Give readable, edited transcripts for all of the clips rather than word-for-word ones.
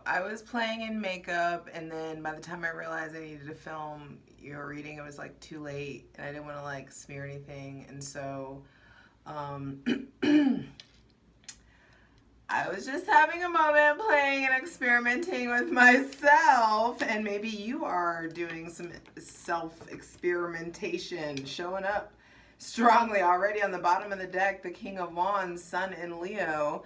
I was playing in makeup, and then by the time I realized I needed to film your reading, it was like too late, and I didn't want to like smear anything, and so um, I was just having a moment playing and experimenting with myself, and maybe you are doing some self experimentation, showing up strongly already on the bottom of the deck. The King of Wands, Sun in Leo.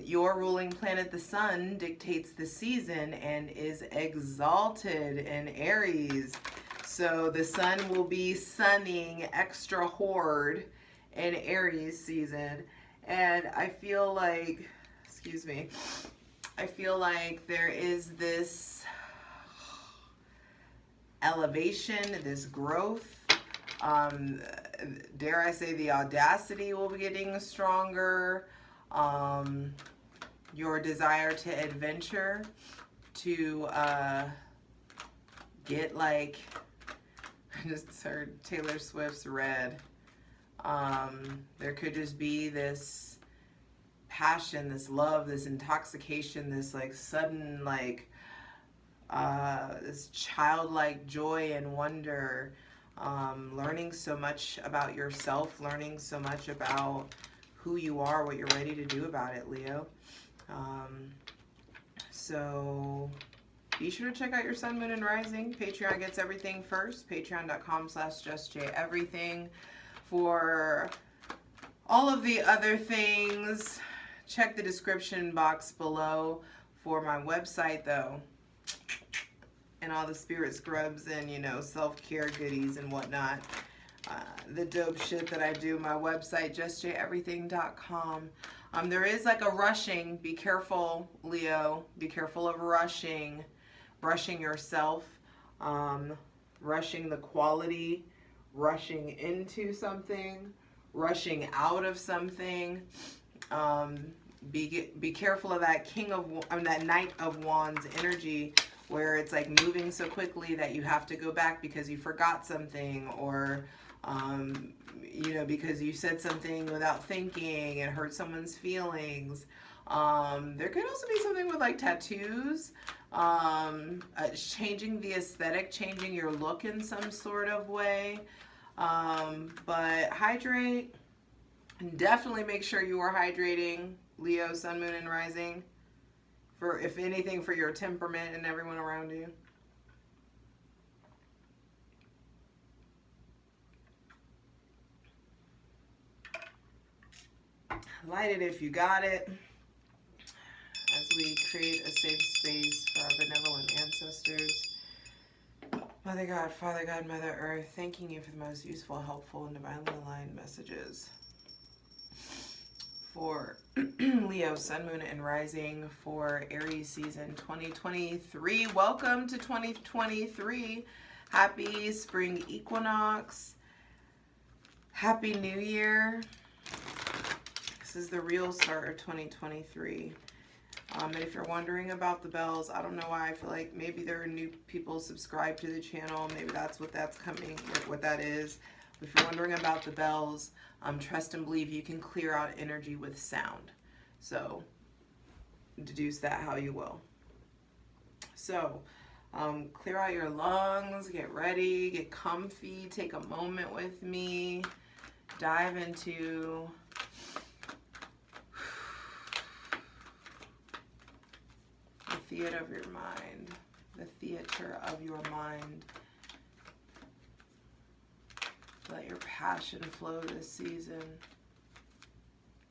Your ruling planet, the Sun, dictates the season and is exalted in Aries. So the Sun will be sunning extra horde in Aries season. And I feel like, excuse me, I feel like there is this elevation, this growth. Dare I say, the audacity will be getting stronger. Your desire to adventure, to get like, I just heard Taylor Swift's Red. There could just be this passion, this love, this intoxication, this like sudden like this childlike joy and wonder, learning so much about yourself, learning so much about who you are, what you're ready to do about it, Leo. So be sure to check out your Sun, Moon, and Rising. Patreon gets everything first. Patreon.com/justjeverything. For all of the other things, check the description box below for my website, though, and all the spirit scrubs and, you know, self-care goodies and whatnot. The dope shit that I do. My website, justjeverything.com. There is like a rushing. Be careful, Leo. Be careful of rushing yourself, rushing the quality, rushing into something, rushing out of something. Be careful of that that Knight of Wands energy, where it's like moving so quickly that you have to go back because you forgot something, or you know, because you said something without thinking and hurt someone's feelings. There could also be something with like tattoos, changing the aesthetic, changing your look in some sort of way. But hydrate. Definitely make sure you are hydrating, Leo, Sun, Moon, and Rising. For, if anything, for your temperament and everyone around you. Light it if you got it, as we create a safe space for our benevolent ancestors. Mother God, Father God, Mother Earth, thanking you for the most useful, helpful, and divinely aligned messages for Leo, Sun, Moon, and Rising for Aries season 2023. Welcome to 2023. Happy spring equinox. Happy New Year. This is the real start of 2023. And if you're wondering about the bells, I don't know why. I feel like maybe there are new people subscribed to the channel. Maybe that's what that's coming, what that is. If you're wondering about the bells, trust and believe you can clear out energy with sound. So deduce that how you will. So clear out your lungs, get ready, get comfy, take a moment with me, dive into the theater of your mind, the theater of your mind. Let your passion flow this season.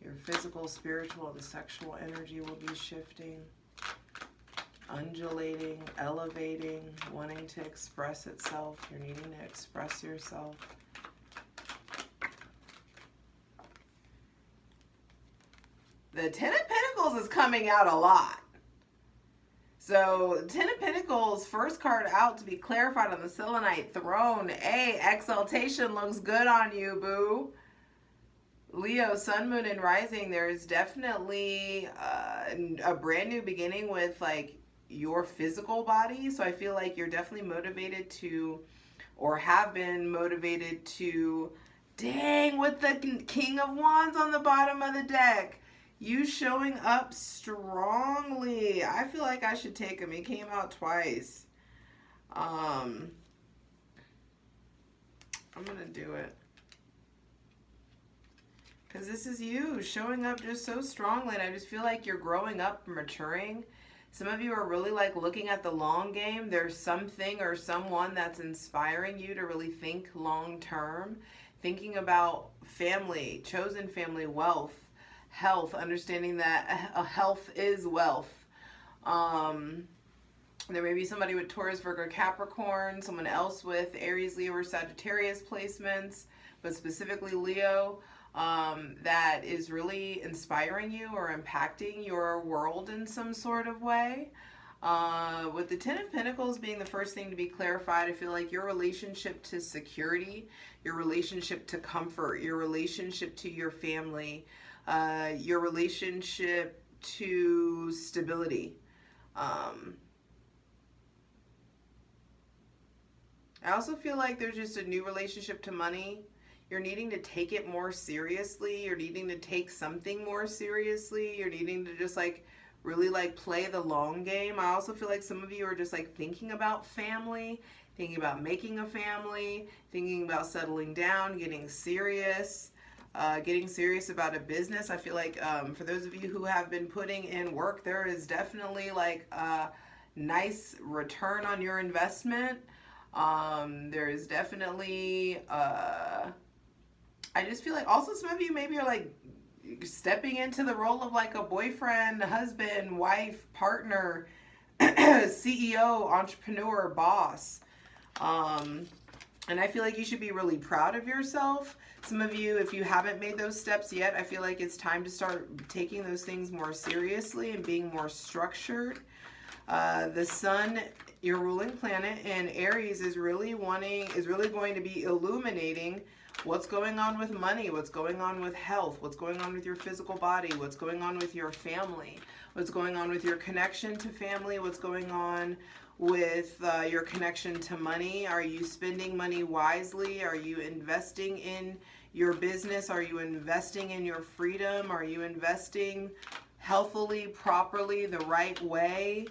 Your physical, spiritual, and sexual energy will be shifting, undulating, elevating, wanting to express itself. You're needing to express yourself. The Ten of Pentacles is coming out a lot. So, Ten of Pentacles, first card out to be clarified on the Selenite throne. Exaltation looks good on you, boo. Leo, Sun, Moon, and Rising, there's definitely a brand new beginning with like your physical body. So I feel like you're definitely motivated to, or have been motivated to, dang, with the King of Wands on the bottom of the deck, You showing up strongly. I feel like I should take him. He came out twice. I'm gonna do it. Because this is you showing up just so strongly, and I just feel like you're growing up, maturing. Some of you are really like looking at the long game. There's something or someone that's inspiring you to really think long term, thinking about family, chosen family, wealth, health, understanding that health is wealth. There may be somebody with Taurus, Virgo, Capricorn, someone else with Aries, Leo, or Sagittarius placements, but specifically Leo, that is really inspiring you or impacting your world in some sort of way. With the Ten of Pentacles being the first thing to be clarified, I feel like your relationship to security, your relationship to comfort, your relationship to your family, your relationship to stability. I also feel like there's just a new relationship to money. You're needing to take it more seriously. You're needing to take something more seriously. You're needing to just like really like play the long game. I also feel like some of you are just like thinking about family, thinking about making a family, thinking about settling down, getting serious about a business. I feel like for those of you who have been putting in work, there is definitely like a nice return on your investment. There is definitely, I just feel like also some of you maybe are like stepping into the role of like a boyfriend, husband, wife, partner, CEO, entrepreneur, boss. And I feel like you should be really proud of yourself. Some of you, if you haven't made those steps yet, I feel like it's time to start taking those things more seriously and being more structured. The sun, your ruling planet in Aries, is really going to be illuminating what's going on with money, what's going on with health, what's going on with your physical body, what's going on with your family, what's going on with your connection to family, what's going on with your connection to money. Are you spending money wisely? Are you investing in your business? Are you investing in your freedom? Are you investing healthily, properly, the right way?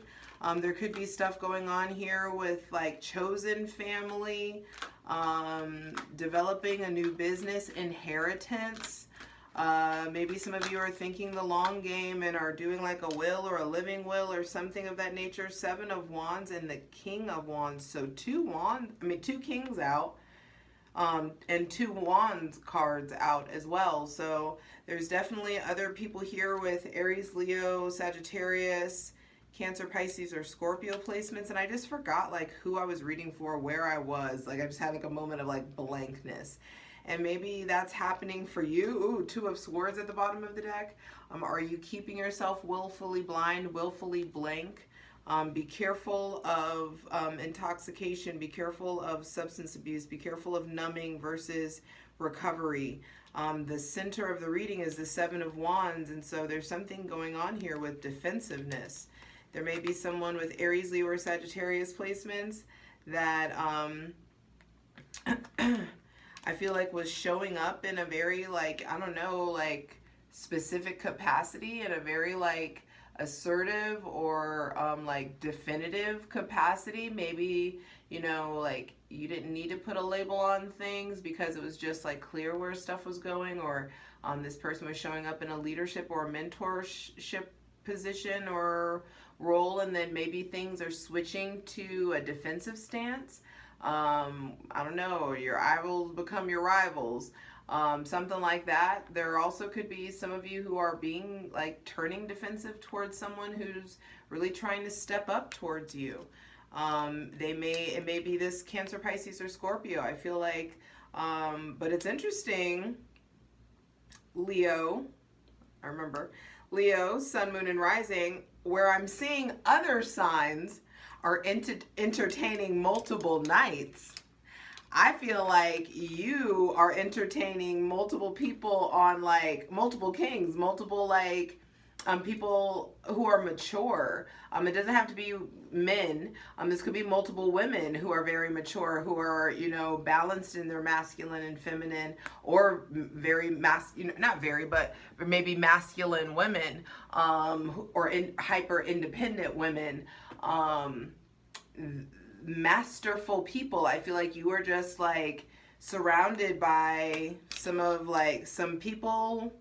There could be stuff going on here with like chosen family, developing a new business, inheritance. Maybe some of you are thinking the long game and are doing like a will or a living will or something of that nature. Seven of Wands and the King of Wands. So two kings out. And two wands cards out as well. So there's definitely other people here with Aries, Leo, Sagittarius, Cancer, Pisces, or Scorpio placements. And I just forgot like who I was reading for, where I was. Like I just had like a moment of like blankness. And maybe that's happening for you. Ooh, Two of Swords at the bottom of the deck. Are you keeping yourself willfully blind, willfully blank? Be careful of intoxication. Be careful of substance abuse. Be careful of numbing versus recovery. The center of the reading is the Seven of Wands, and so there's something going on here with defensiveness. There may be someone with Aries, Leo, or Sagittarius placements that I feel like was showing up in a very like, I don't know, like specific capacity, in a very like assertive or like definitive capacity. Maybe, you know, like you didn't need to put a label on things because it was just like clear where stuff was going, or this person was showing up in a leadership or a mentorship position or role, and then maybe things are switching to a defensive stance. I don't know, your rivals become your rivals. Something like that. There also could be some of you who are being like turning defensive towards someone who's really trying to step up towards you. It may be this Cancer, Pisces, or Scorpio. I feel like, but it's interesting, Leo, I remember, Leo, Sun, Moon, and Rising, where I'm seeing other signs are entertaining multiple nights. I feel like you are entertaining multiple people on like multiple kings, multiple like people who are mature. It doesn't have to be men. This could be multiple women who are very mature, who are, you know, balanced in their masculine and feminine, or very not very, but maybe masculine women, or hyper independent women, masterful people. I feel like you are just like surrounded by some people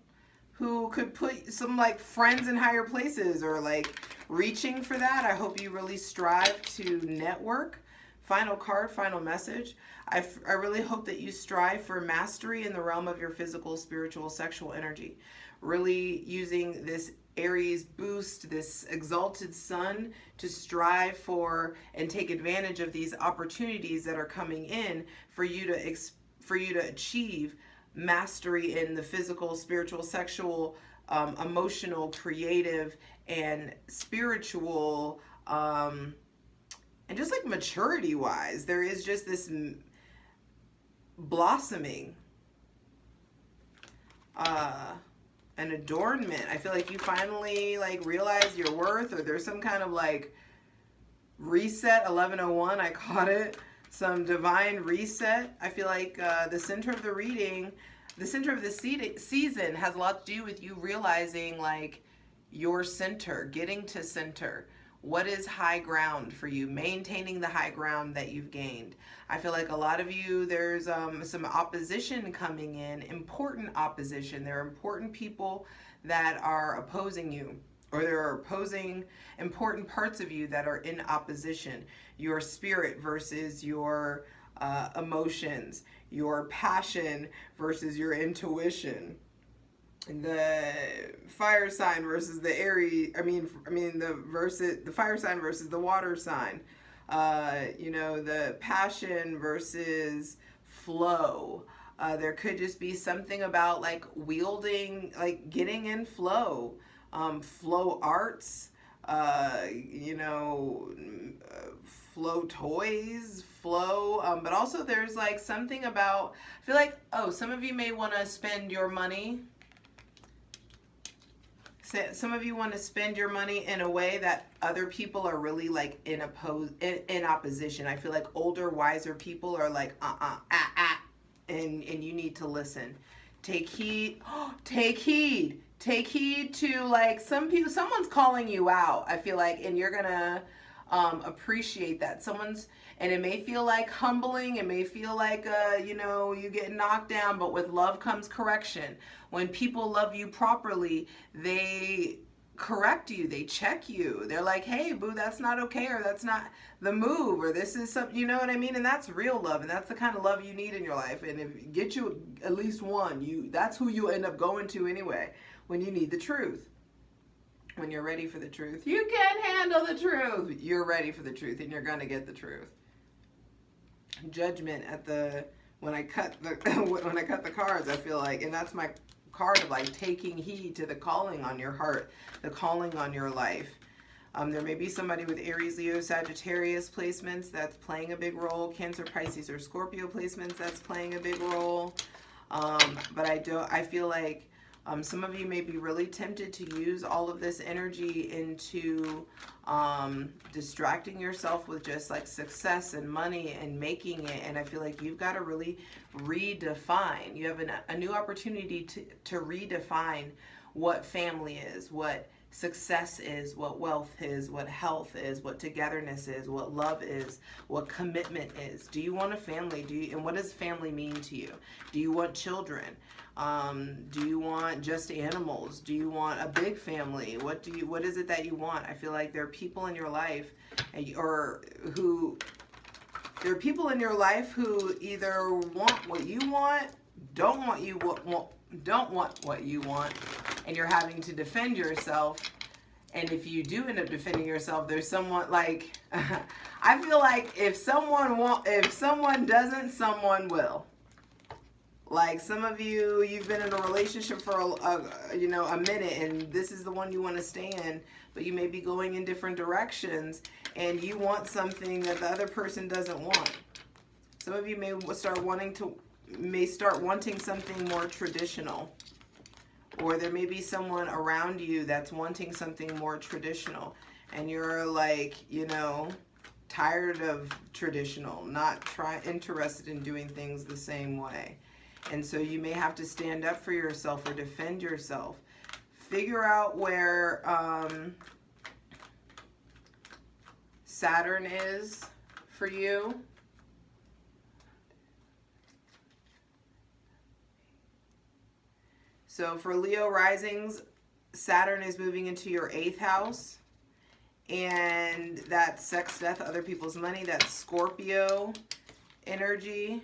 who could put some like friends in higher places, or like reaching for that. I hope you really strive to network. Final card, final message. I really hope that you strive for mastery in the realm of your physical, spiritual, sexual energy. Really using this Aries boost, this exalted sun, to strive for and take advantage of these opportunities that are coming in for you to achieve mastery in the physical, spiritual, sexual, emotional, creative, and spiritual, and just like maturity wise. There is just this blossoming, an adornment. I feel like you finally like realize your worth, or there's some kind of like reset. 1101, I caught it. Some divine reset. I feel like the center of the reading, the center of the season has a lot to do with you realizing like your center, getting to center. What is high ground for you? Maintaining the high ground that you've gained. I feel like a lot of you, there's some opposition coming in, important opposition. There are important people that are opposing you, or there are opposing important parts of you that are in opposition. Your spirit versus your emotions, your passion versus your intuition. The fire sign versus the Aries, the fire sign versus the water sign. You know, the passion versus flow. There could just be something about like wielding, like getting in flow. Flow arts, you know, flow toys, flow, but also there's like something about, I feel like, oh, some of you may want to spend your money. Some of you want to spend your money in a way that other people are really like in opposition. I feel like older, wiser people are like, and you need to listen. Take heed. Take heed. Take heed to like some people. Someone's calling you out, I feel like, and you're gonna appreciate that. And it may feel like humbling. It may feel like, you know, you get knocked down, but with love comes correction. When people love you properly, they correct you, they check you. They're like, hey, boo, that's not okay, or that's not the move, or this is something, you know what I mean? And that's real love, and that's the kind of love you need in your life. And if you get you at least one, that's who you end up going to anyway when you need the truth. When you're ready for the truth, you can handle the truth. You're ready for the truth, and you're gonna get the truth. Judgment at the when I cut the cards, I feel like, and that's my card of like taking heed to the calling on your heart, the calling on your life. There may be somebody with Aries, Leo, Sagittarius placements that's playing a big role. Cancer, Pisces, or Scorpio placements that's playing a big role. But I feel like some of you may be really tempted to use all of this energy into distracting yourself with just like success and money and making it. And I feel like you've got to really redefine. You have a new opportunity to redefine what family is, what success is, what wealth is, what health is, what togetherness is, what love is, what commitment is. Do you want a family? And what does family mean to you? Do you want children? Do you want just animals? Do you want a big family? What is it that you want? I feel like there are people in your life who either want what you want, don't want what you want, and you're having to defend yourself. And if you do end up defending yourself, there's someone like I feel like if someone doesn't, someone will. Like some of you, you've been in a relationship for a minute, and this is the one you want to stay in, but you may be going in different directions, and you want something that the other person doesn't want. Some of you may start wanting something more traditional, Or there may be someone around you that's wanting something more traditional. And you're like, you know, tired of traditional, not interested in doing things the same way. And so you may have to stand up for yourself or defend yourself. Figure out where Saturn is for you. So for Leo risings, Saturn is moving into your 8th house. And that's sex, death, other people's money. That's Scorpio energy.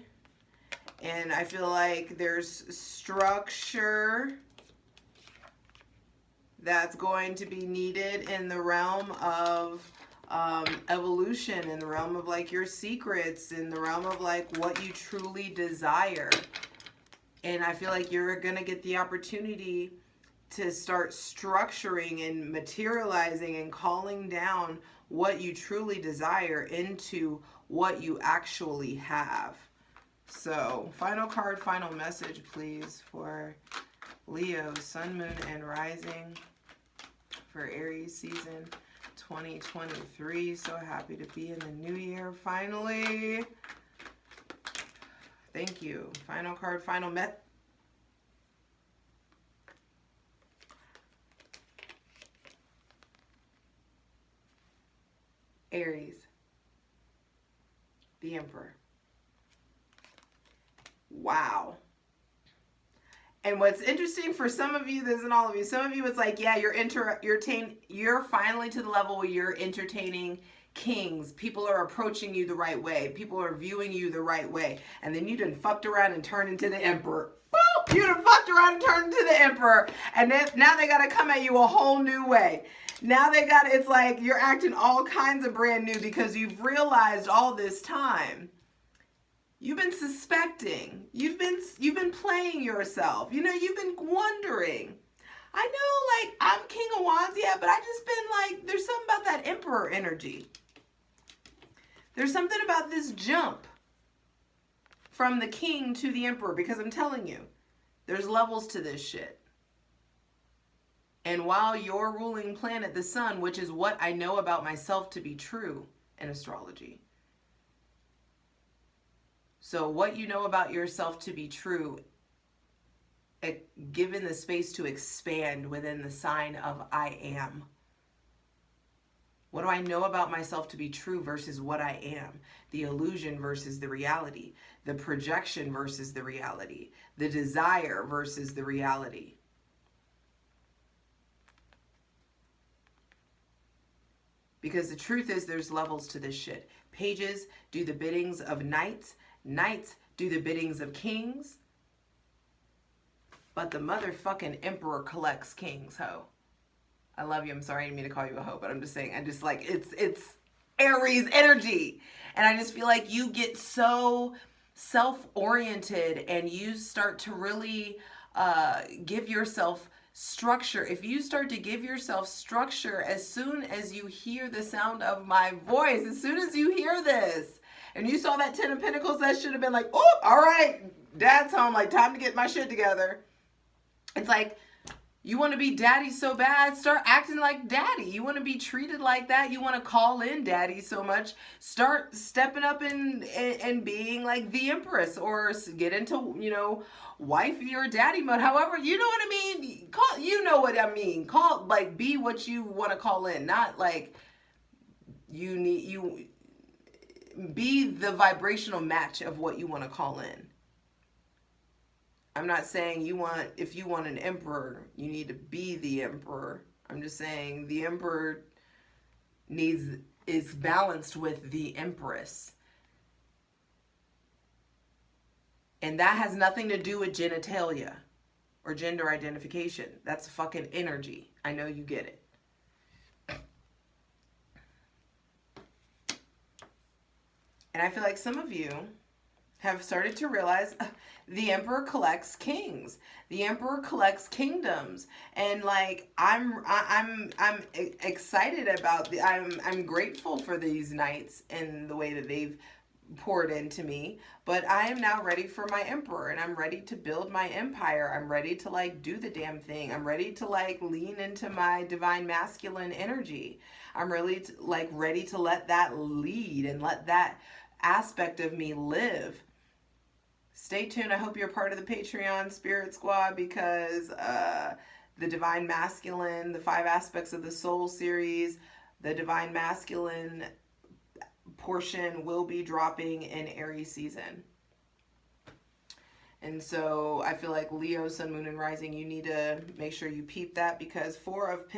And I feel like there's structure that's going to be needed in the realm of evolution, in the realm of like your secrets, in the realm of like what you truly desire. And I feel like you're going to get the opportunity to start structuring and materializing and calling down what you truly desire into what you actually have. So, final card, final message, please, for Leo, Sun, Moon, and Rising for Aries season 2023. So happy to be in the new year, finally. Thank you. Final card, final message. Aries, the Emperor. Wow. And what's interesting for some of you, this isn't all of you, some of you it's like, yeah, you're finally to the level where you're entertaining kings. People are approaching you the right way. People are viewing you the right way. And then you done fucked around and turned into the Emperor. Boop! You done fucked around and turned into the Emperor. And then, now they got to come at you a whole new way. Now it's like you're acting all kinds of brand new because you've realized all this time. You've been suspecting. You've been playing yourself. You know, you've been wondering. I know, like, I'm King of Wands, yeah, but I just been like, there's something about that Emperor energy. There's something about this jump from the King to the Emperor, because I'm telling you, there's levels to this shit. And while your ruling planet, the sun, which is what I know about myself to be true in astrology. So what you know about yourself to be true, given the space to expand within the sign of I am. What do I know about myself to be true versus what I am? The illusion versus the reality. The projection versus the reality. The desire versus the reality. Because the truth is there's levels to this shit. Pages do the biddings of knights. Knights do the biddings of kings. But the motherfucking Emperor collects kings, ho. I love you. I'm sorry I didn't mean to call you a hoe, but I'm just saying, I just like, it's Aries energy. And I just feel like you get so self-oriented and you start to really give yourself structure. If you start to give yourself structure as soon as you hear the sound of my voice, as soon as you hear this, and you saw that 10 of Pentacles, that should have been like, oh, all right, dad's home, like time to get my shit together. It's like, you want to be daddy so bad, start acting like daddy. You want to be treated like that. You want to call in daddy so much. Start stepping up and being like the Empress, or get into, you know, wifey or daddy mode. However, you know what I mean? You know what I mean. Like, be what you want to call in. Not like you be the vibrational match of what you want to call in. I'm not saying if you want an emperor, you need to be the emperor. I'm just saying the emperor is balanced with the empress. And that has nothing to do with genitalia or gender identification. That's fucking energy. I know you get it. And I feel like some of you have started to realize the emperor collects kings. The emperor collects kingdoms. And like, I'm excited about I'm grateful for these knights and the way that they've poured into me, but I am now ready for my emperor, and I'm ready to build my empire. I'm ready to like do the damn thing. I'm ready to like lean into my divine masculine energy. I'm really like ready to let that lead and let that aspect of me live. Stay tuned. I hope you're part of the Patreon Spirit Squad, because the Divine Masculine, the 5 Aspects of the Soul series, the Divine Masculine portion will be dropping in Aries season. And so I feel like Leo, Sun, Moon, and Rising, you need to make sure you peep that, because Four of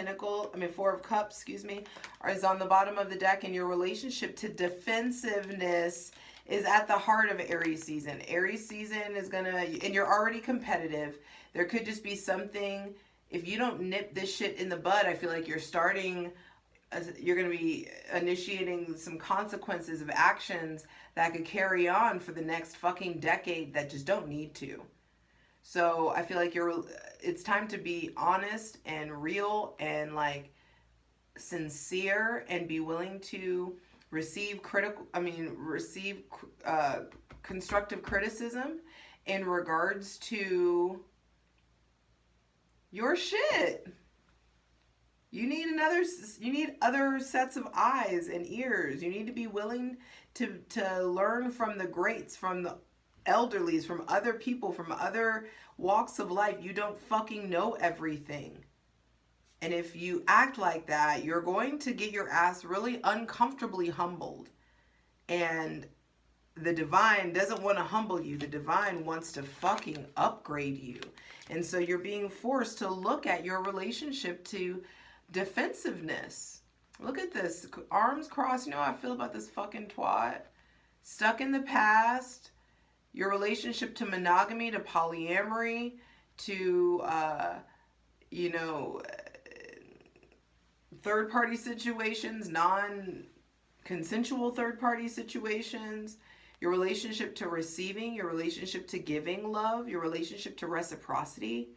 Cups, is on the bottom of the deck, and your relationship to defensiveness is at the heart of Aries season. Aries season is gonna, and you're already competitive. There could just be something, if you don't nip this shit in the bud, I feel like you're going to be initiating some consequences of actions that could carry on for the next fucking decade that just don't need to. So I feel like it's time to be honest and real and like sincere, and be willing to receive constructive criticism in regards to your shit. You need other sets of eyes and ears. You need to be willing to learn from the greats, from the elderlies, from other people, from other walks of life. You don't fucking know everything. And if you act like that, you're going to get your ass really uncomfortably humbled. And the divine doesn't want to humble you. The divine wants to fucking upgrade you. And so you're being forced to look at your relationship to defensiveness. Look at this. Arms crossed. You know how I feel about this fucking twat? Stuck in the past. Your relationship to monogamy, to polyamory, to, third-party situations, non-consensual third-party situations, your relationship to receiving, your relationship to giving love, your relationship to reciprocity,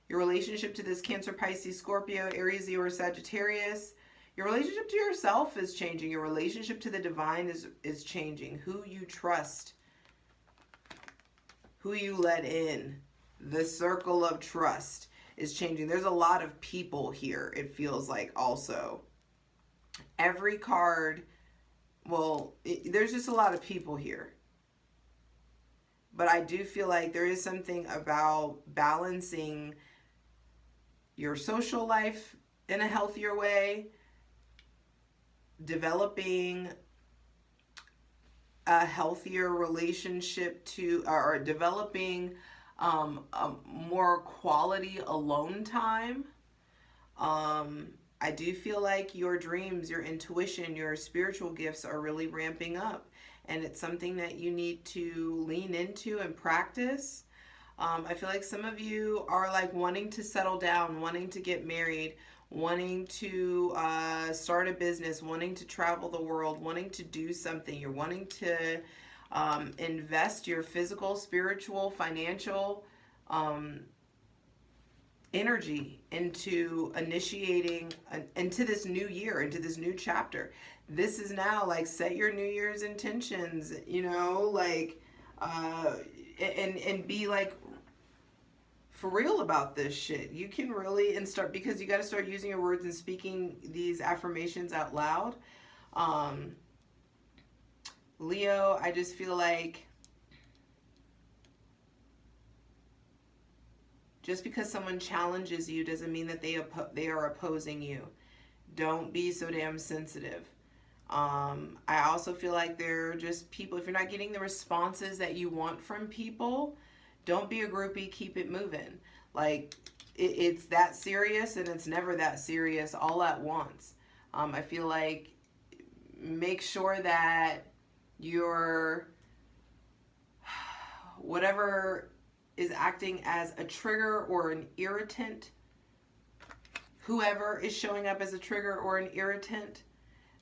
your relationship to this Cancer, Pisces, Scorpio, Aries, Leo, or Sagittarius. Your relationship to yourself is changing. Your relationship to the divine is changing. Who you trust, who you let in, the circle of trust is changing. There's a lot of people here, it feels like, also. Every card, there's just a lot of people here. But I do feel like there is something about balancing your social life in a healthier way, developing a healthier relationship or developing a more quality alone time. I do feel like your dreams, your intuition, your spiritual gifts are really ramping up, and it's something that you need to lean into and practice. I feel like some of you are like wanting to settle down, wanting to get married, wanting to start a business, wanting to travel the world, wanting to do something. You're wanting to invest your physical, spiritual, financial energy into initiating into this new year, into this new chapter. This is now like, set your New Year's intentions, like and be like for real about this shit. You can really, and start, because you got to start using your words and speaking these affirmations out loud. Leo, I just feel like just because someone challenges you doesn't mean that they are opposing you. Don't be so damn sensitive. I also feel like they're just people. If you're not getting the responses that you want from people, don't be a groupie. Keep it moving. Like, it's that serious, and it's never that serious all at once. I feel like make sure that your whatever is acting as a trigger or an irritant, whoever is showing up as a trigger or an irritant,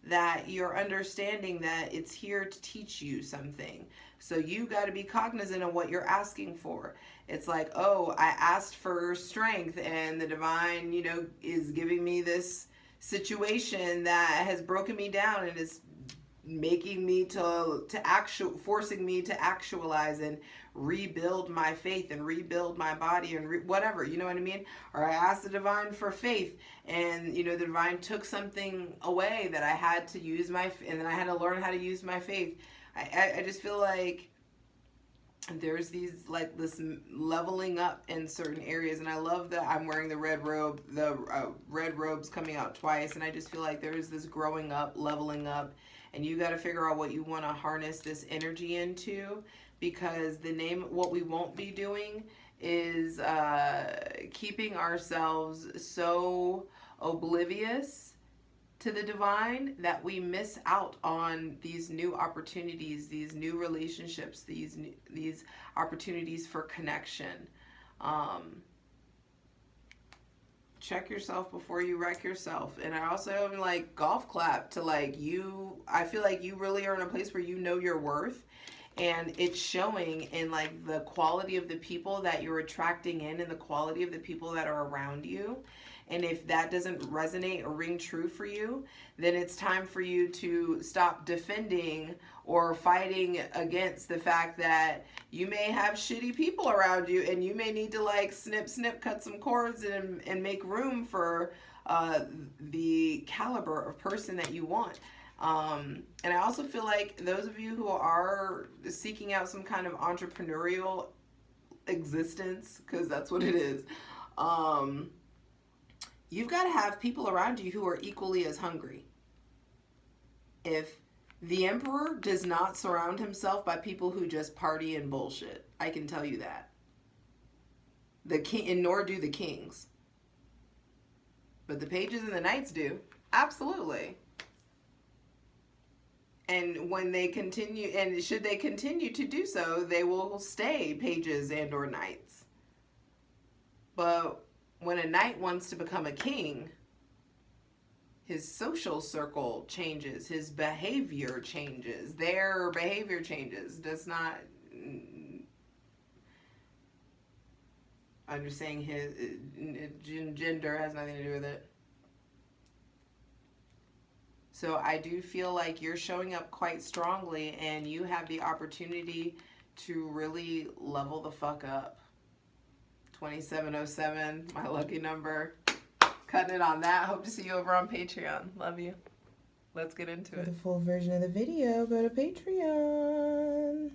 that you're understanding that it's here to teach you something. So you got to be cognizant of what you're asking for. It's like, oh, I asked for strength, and the divine, is giving me this situation that has broken me down and is making me forcing me to actualize and rebuild my faith and rebuild my body and whatever, you know what I mean? Or I asked the divine for faith, and the divine took something away that I had to use and then I had to learn how to use my faith. I just feel like there's this leveling up in certain areas, and I love that I'm wearing the red robe. The red robe's coming out twice, and I just feel like there's this growing up, leveling up, and you got to figure out what you want to harness this energy into, because what we won't be doing is keeping ourselves so oblivious to the divine that we miss out on these new opportunities, these new relationships, these opportunities for connection. Check yourself before you wreck yourself. And I also am like golf clap to you. I feel like you really are in a place where you know your worth, and it's showing in the quality of the people that you're attracting in and the quality of the people that are around you. And if that doesn't resonate or ring true for you, then it's time for you to stop defending or fighting against the fact that you may have shitty people around you, and you may need to snip, cut some cords and make room for the caliber of person that you want. And I also feel like those of you who are seeking out some kind of entrepreneurial existence, because that's what it is, you've got to have people around you who are equally as hungry. If the emperor does not surround himself by people who just party and bullshit, I can tell you that. The king, and nor do the kings. But the pages and the knights do. Absolutely. And when they continue, and should they continue to do so, they will stay pages and or knights. But when a knight wants to become a king, his social circle changes, his behavior changes, their behavior changes. Does not, I'm just saying his gender has nothing to do with it. So I do feel like you're showing up quite strongly, and you have the opportunity to really level the fuck up. 2707, my lucky number. Cutting it on that. Hope to see you over on Patreon. Love you. Let's get into it. For the full version of the video, go to Patreon.